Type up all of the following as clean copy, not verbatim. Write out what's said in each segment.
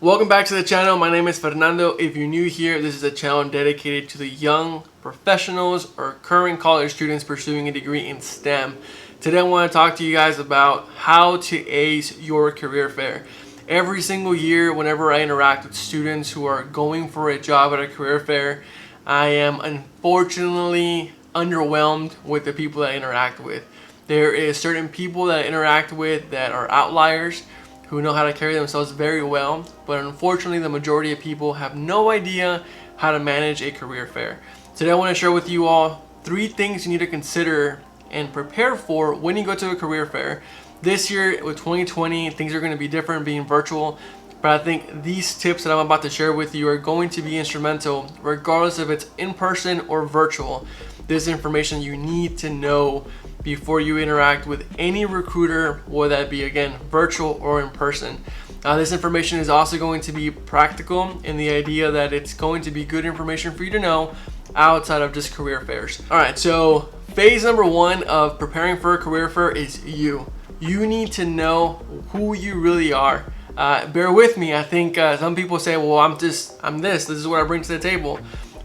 Welcome back to the channel. My name is Fernando. If you're new here, this is a channel dedicated to the young professionals or current college students pursuing a degree in STEM. Today I want to talk to you guys about how to ace your career fair. Every single year, whenever I interact with students who are going for a job at a career fair, I am unfortunately underwhelmed with the people that I interact with. There is certain people that I interact with that are outliers, who know how to carry themselves very well, but unfortunately the majority of people have no idea how to manage a career fair. Today I want to share with you all 3 things you need to consider and prepare for when you go to a career fair. This year with 2020, things are going to be different being virtual, but I think these tips that I'm about to share with you are going to be instrumental regardless if it's in person or virtual. This information you need to know before you interact with any recruiter, whether that be again virtual or in person. This information is also going to be practical in the idea that it's going to be good information for you to know outside of just career fairs. Alright, so phase number 1 of preparing for a career fair is you. You need to know who you really are. Bear with me, I think some people say, well, this is what I bring to the table.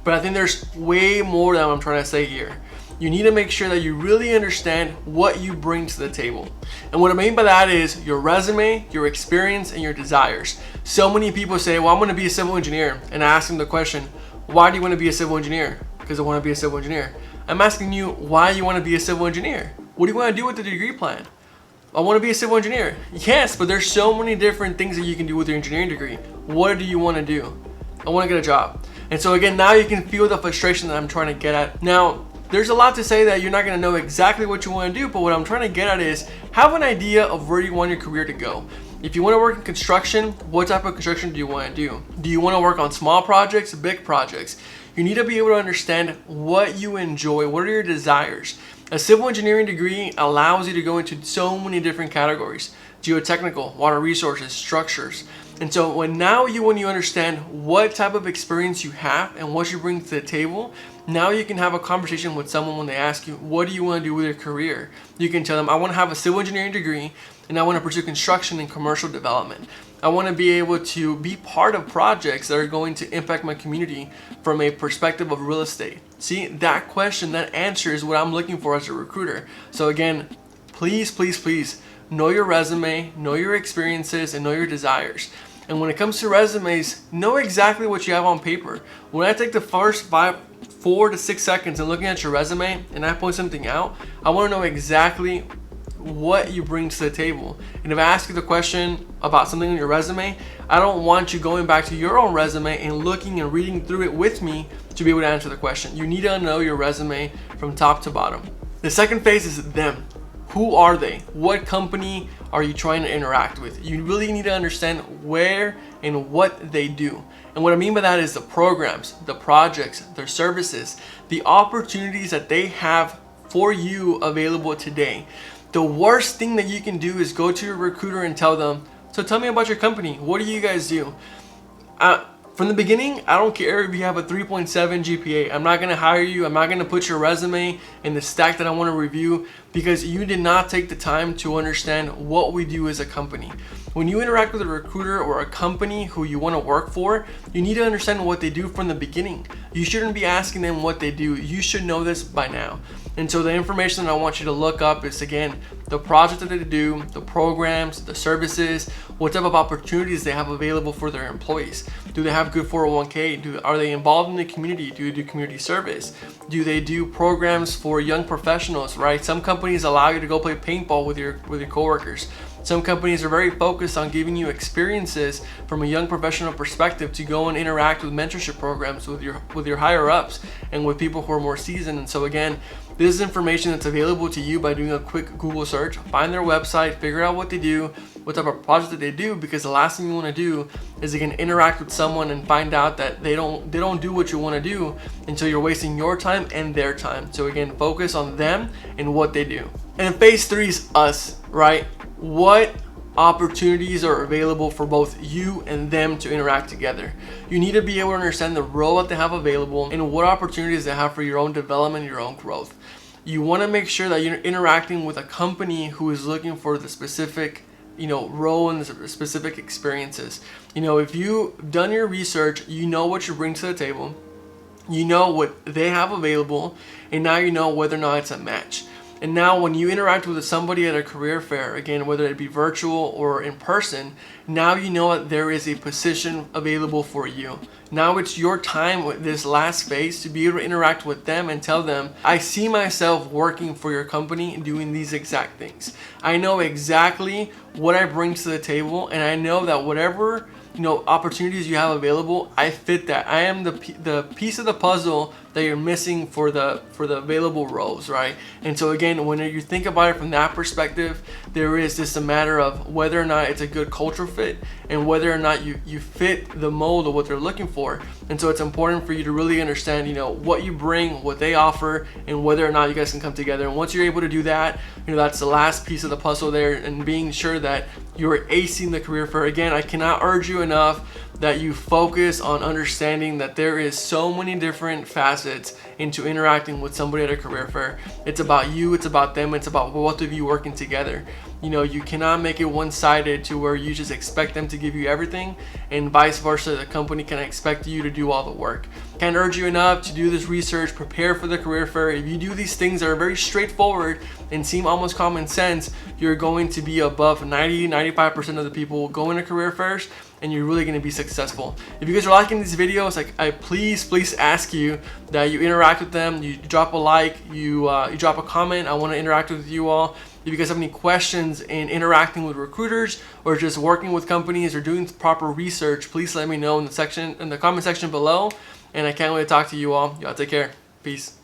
But I think there's way more than what I'm trying to say here. You need to make sure that you really understand what you bring to the table. And what I mean by that is your resume, your experience, and your desires. So many people say, well, I'm going to be a civil engineer. And I ask them the question, why do you want to be a civil engineer? Because I want to be a civil engineer. I'm asking you why you want to be a civil engineer. What do you want to do with the degree plan? I want to be a civil engineer. Yes, but there's so many different things that you can do with your engineering degree. What do you want to do? I want to get a job. And so again, now you can feel the frustration that I'm trying to get at. Now, there's a lot to say that you're not going to know exactly what you want to do, but what I'm trying to get at is have an idea of where you want your career to go. If you want to work in construction, what type of construction do you want to do? Do you want to work on small projects, big projects? You need to be able to understand what you enjoy, what are your desires. A civil engineering degree allows you to go into so many different categories: geotechnical, water resources, structures. And so when you understand what type of experience you have and what you bring to the table, now you can have a conversation with someone when they ask you, what do you want to do with your career? You can tell them, I want to have a civil engineering degree and I want to pursue construction and commercial development. I want to be able to be part of projects that are going to impact my community from a perspective of real estate. See, that question, that answer is what I'm looking for as a recruiter. So again, please know your resume, know your experiences, and know your desires. And when it comes to resumes, know exactly what you have on paper. When I take the first 4 to 6 seconds and looking at your resume and I point something out, I want to know exactly what you bring to the table. And if I ask you the question about something on your resume, I don't want you going back to your own resume and looking and reading through it with me to be able to answer the question. You need to know your resume from top to bottom. The second phase is them. Who are they? What company are you trying to interact with? You really need to understand where and what they do. And what I mean by that is the programs, the projects, their services, the opportunities that they have for you available today. The worst thing that you can do is go to your recruiter and tell them, so tell me about your company. What do you guys do? From the beginning, I don't care if you have a 3.7 GPA. I'm not going to hire you. I'm not going to put your resume in the stack that I want to review because you did not take the time to understand what we do as a company. When you interact with a recruiter or a company who you want to work for, you need to understand what they do from the beginning. You shouldn't be asking them what they do. You should know this by now. And so the information that I want you to look up is, again, the project that they do, the programs, the services, what type of opportunities they have available for their employees. Do they have good 401k? Are they involved in the community? Do they do community service? Do they do programs for young professionals, right? Some companies allow you to go play paintball with your coworkers. Some companies are very focused on giving you experiences from a young professional perspective to go and interact with mentorship programs with your higher ups and with people who are more seasoned. And so again, this is information that's available to you by doing a quick Google search. Find their website, figure out what they do, what type of project that they do, because the last thing you want to do is again interact with someone and find out that they don't do what you want to do until you're wasting your time and their time. So again, focus on them and what they do. And phase 3 is us, right? What opportunities are available for both you and them to interact together. You need to be able to understand the role that they have available and what opportunities they have for your own development, your own growth. You want to make sure that you're interacting with a company who is looking for the specific role and specific experiences. If you've done your research, you know what you bring to the table, you know what they have available, and now you know whether or not it's a match. And now when you interact with somebody at a career fair, again, whether it be virtual or in person, now you know that there is a position available for you. Now it's your time with this last phase to be able to interact with them and tell them, I see myself working for your company and doing these exact things. I know exactly what I bring to the table, and I know that whatever opportunities you have available, I fit that. I am the piece of the puzzle that you're missing for the available roles, right? And so again, when you think about it from that perspective, there is just a matter of whether or not it's a good cultural fit and whether or not you fit the mold of what they're looking for. And so it's important for you to really understand, what you bring, what they offer, and whether or not you guys can come together. And once you're able to do that, that's the last piece of the puzzle there, and being sure that you're acing the career fair. Again, I cannot urge you enough that you focus on understanding that there is so many different facets into interacting with somebody at a career fair. It's about you, it's about them, it's about both of you working together. You cannot make it one-sided to where you just expect them to give you everything, and vice versa, the company can expect you to do all the work. Can't urge you enough to do this research, prepare for the career fair. If you do these things that are very straightforward and seem almost common sense, you're going to be above 90-95% of the people going to career fairs, and you're really going to be successful. If you guys are liking these videos, I please ask you that you interact with them, you drop a like, you drop a comment. I want to interact with you all. If you guys have any questions in interacting with recruiters or just working with companies or doing proper research, please let me know in the comment section below. And I can't wait to talk to you all. Y'all take care. Peace.